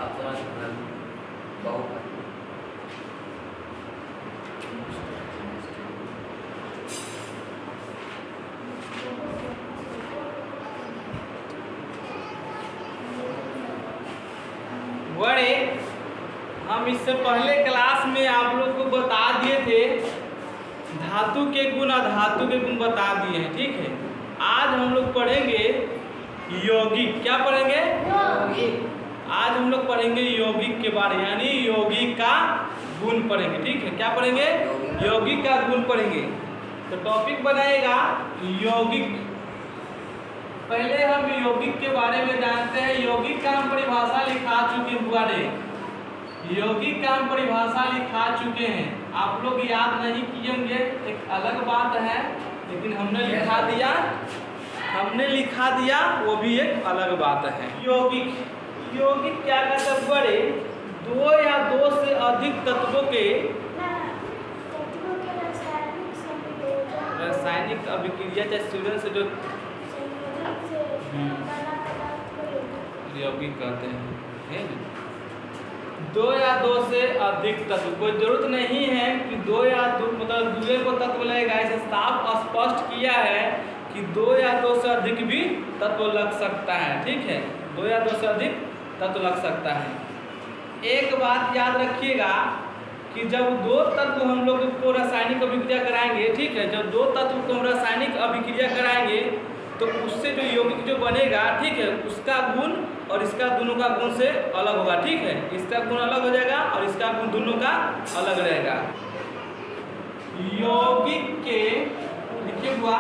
आप समझ बहुत बड़े हम इससे पहले क्लास में आप लोग को बता दिए थे धातु के गुण अधातु के गुण बता दिए हैं, ठीक है। आज हम लोग पढ़ेंगे यौगिक। क्या पढ़ेंगे? यौगिक। आज हम लोग पढ़ेंगे यौगिक के बारे में, यानी यौगिक का गुण पढ़ेंगे, ठीक है। क्या पढ़ेंगे? यौगिक का गुण पढ़ेंगे। तो टॉपिक बनाएगा यौगिक। पहले हम यौगिक के बारे में जानते हैं। यौगिक का हम परिभाषा लिखा चुके हैं। यौगिक का हम परिभाषा लिखा चुके हैं। आप लोग याद नहीं किए होंगे, एक अलग बात है, लेकिन हमने लिखा दिया वो भी एक अलग बात है। यौगिक क्या कहते हैं? बड़े दो या दो से अधिक तत्वों के रासायनिक अभिक्रिया या संयोजन से जो यौगिक कहते हैं। दो या दो से अधिक तत्व, कोई जरूरत नहीं है कि दो या दो मतलब दूसरे को तत्व लगेगा। ऐसे साफ स्पष्ट किया है कि दो या दो से अधिक भी तत्व लग सकता है, ठीक है। दो या दो से अधिक तत्व लग सकता है। एक बात याद रखिएगा कि जब दो तत्व हम लोग को रासायनिक अभिक्रिया कराएंगे, ठीक है, जब दो तत्व को हम रासायनिक अभिक्रिया कराएंगे तो उससे जो यौगिक जो बनेगा, ठीक है, उसका गुण और इसका दोनों का गुण से अलग होगा, ठीक है। इसका गुण अलग हो जाएगा और इसका गुण दोनों का अलग रहेगा। यौगिक के लिखिए हुआ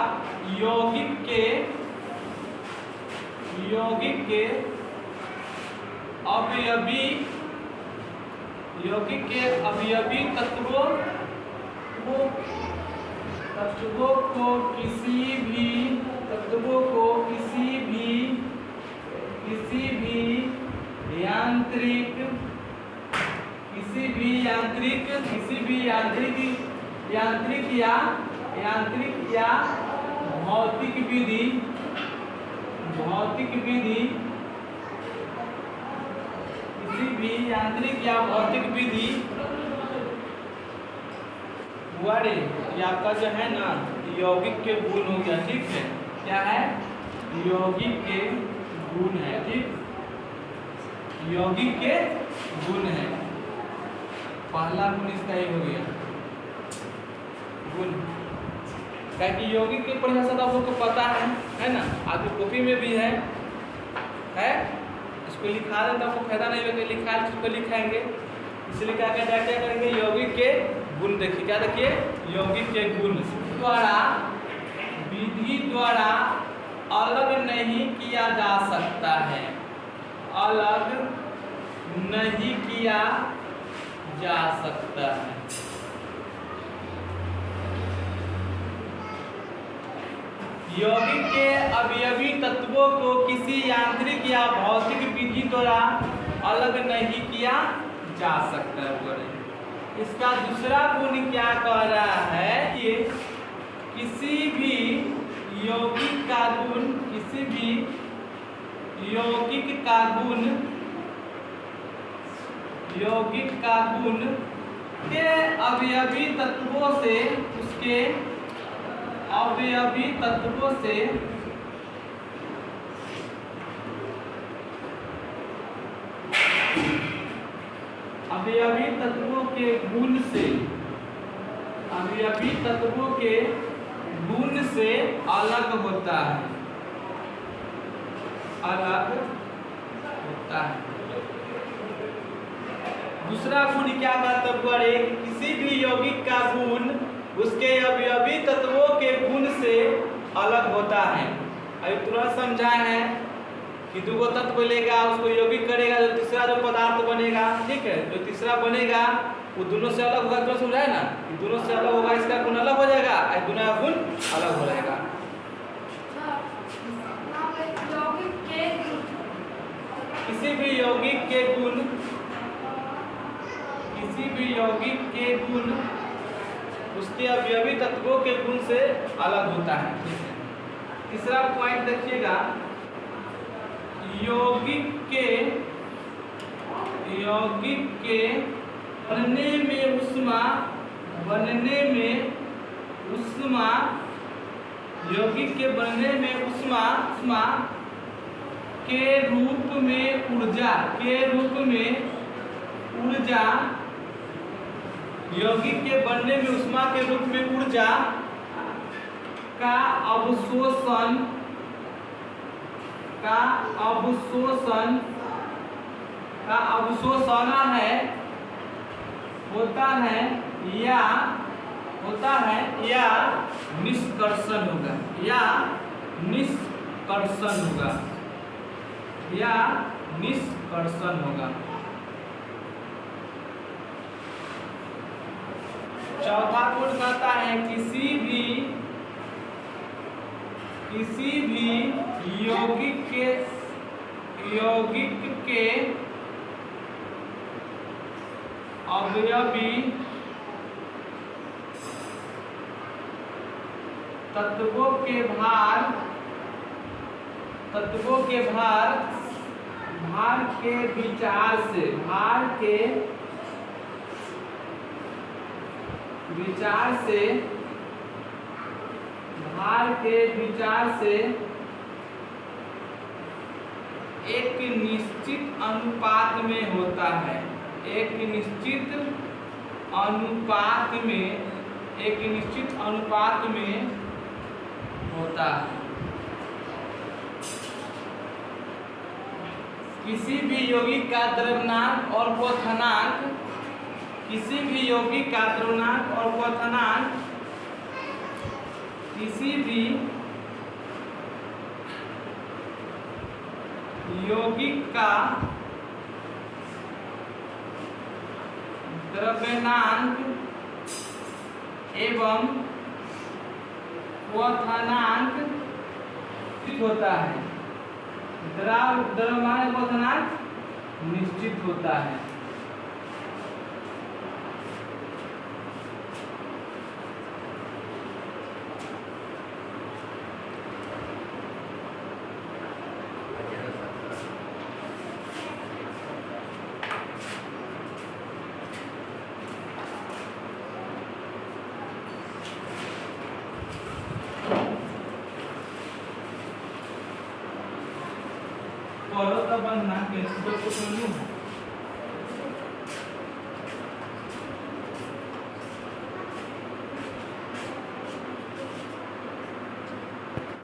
यौगिक के अवयवी तत्वों को किसी भी यांत्रिक या भौतिक विधि द्वारा ये आपका जो है ना यौगिक के गुण हो गया, ठीक है। क्या है? यौगिक के गुण है, ठीक। यौगिक के गुण है, पहला गुण इसका ही हो गया गुण। क्या कि यौगिक की परिभाषा तो आप लोग को पता है ना, आपकी कॉपी में भी है। इसको लिखा दें तो आपको फायदा नहीं होगा, लिखा है इसको लिखाएंगे। इसलिए क्या करेंगे? यौगिक के गुण देखिए। क्या देखिए? यौगिक के गुण विधि द्वारा अलग नहीं किया जा सकता है। अलग नहीं किया जा सकता है। यौगिक के अवयवी तत्वों को किसी यांत्रिक या भौतिक विधि द्वारा अलग नहीं किया जा सकता है। इसका दूसरा गुण क्या कह रहा है कि किसी भी यौगिक का गुण के अवयवी तत्वों से उसके अवयवी तत्वों से अवयवी तत्वों के गुण से अलग होता है। दूसरा गुण क्या कहता है? किसी भी यौगिक का गुण उसके अवयवी तत्वों के गुण से अलग होता है। अभी तुरंत समझा है कि दो तत्व लेगा, उसको यौगिक करेगा, जो तीसरा जो पदार्थ बनेगा, ठीक है, जो तीसरा बनेगा वो दोनों से अलग होगा। तो समझा है ना कि दोनों से अलग होगा, इसका गुण अलग हो जाएगा और दोनों का गुण अलग हो जाएगा। किसी भी यौगिक के गुण उसके अवयवी तत्वों के गुण से अलग होता है, ठीक है। तीसरा पॉइंट देखिएगा, यौगिक के यौगिक के बनने में ऊष्मा यौगिक के बनने में ऊष्मा के रूप में ऊर्जा यौगिक के बनने में ऊष्मा के रूप में ऊर्जा का अवशोषण होता है या निष्कर्षण होगा। चौथा गुण कहता है किसी भी यौगिक के अवयवी तत्वों के भार के विचार से एक निश्चित अनुपात में होता है। एक निश्चित अनुपात में होता है। किसी भी यौगिक का द्रव्यनांक और क्वथनांक किसी भी यौगिक का द्रव्यनांक एवं क्वथनांक होता है। द्रव्यमान क्वथनांक निश्चित होता है। तो बनना